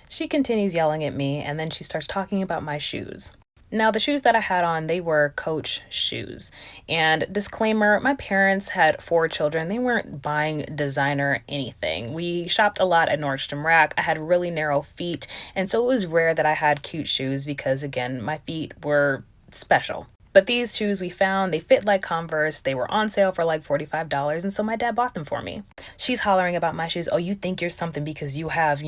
She continues yelling at me, and then she starts talking about my shoes. Now, the shoes that I had on, they were Coach shoes. And disclaimer, my parents had 4 children. They weren't buying designer anything. We shopped a lot at Nordstrom Rack. I had really narrow feet, and so it was rare that I had cute shoes because, again, my feet were special. But these shoes we found, they fit like Converse. They were on sale for like $45, and so my dad bought them for me. She's hollering about my shoes. Oh, you think you're something because you have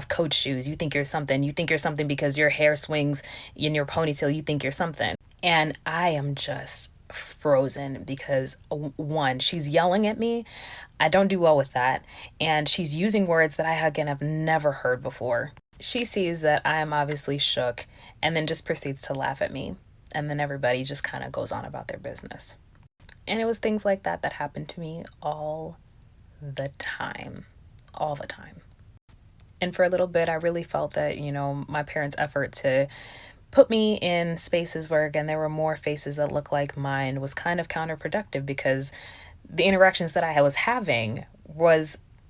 Coach shoes. You think you're something. You think you're something because your hair swings in your ponytail. You think you're something. And I am just frozen because one, she's yelling at me. I don't do well with that. And she's using words that I, again, have never heard before. She sees that I am obviously shook and then just proceeds to laugh at me. And then everybody just kind of goes on about their business. And it was things like that that happened to me all the time. All the time. And for a little bit, I really felt that, my parents' effort to put me in spaces where, again, there were more faces that looked like mine was kind of counterproductive because the interactions that I was having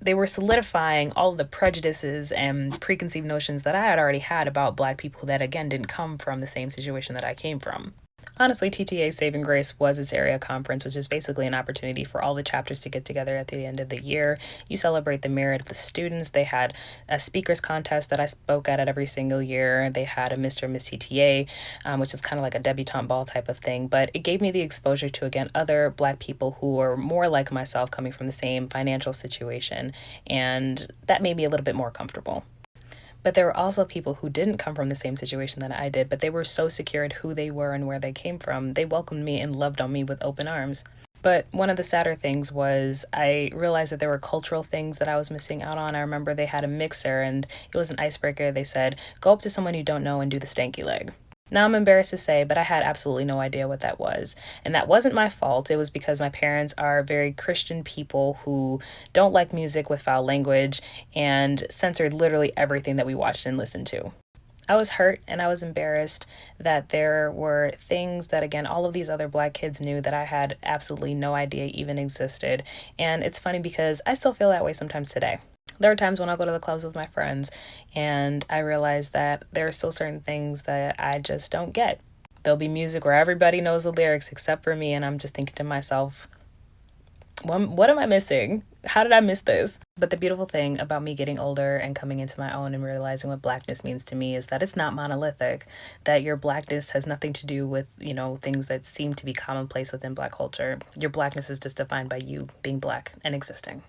they were solidifying all of the prejudices and preconceived notions that I had already had about Black people that, again, didn't come from the same situation that I came from. Honestly, TTA Saving Grace was its area conference, which is basically an opportunity for all the chapters to get together at the end of the year. You celebrate the merit of the students. They had a speakers contest that I spoke at every single year. They had a Mr. and Miss TTA, which is kind of like a debutante ball type of thing. But it gave me the exposure to, again, other Black people who were more like myself, coming from the same financial situation. And that made me a little bit more comfortable. But there were also people who didn't come from the same situation that I did, but they were so secure in who they were and where they came from. They welcomed me and loved on me with open arms. But one of the sadder things was I realized that there were cultural things that I was missing out on. I remember they had a mixer and it was an icebreaker. They said, go up to someone you don't know and do the stanky leg. Now, I'm embarrassed to say, but I had absolutely no idea what that was. And that wasn't my fault. It was because my parents are very Christian people who don't like music with foul language and censored literally everything that we watched and listened to. I was hurt and I was embarrassed that there were things that, again, all of these other Black kids knew that I had absolutely no idea even existed. And it's funny because I still feel that way sometimes today. There are times when I go to the clubs with my friends and I realize that there are still certain things that I just don't get. There'll be music where everybody knows the lyrics except for me, and I'm just thinking to myself, what am I missing? How did I miss this? But the beautiful thing about me getting older and coming into my own and realizing what Blackness means to me is that it's not monolithic, that your Blackness has nothing to do with, things that seem to be commonplace within Black culture. Your Blackness is just defined by you being Black and existing.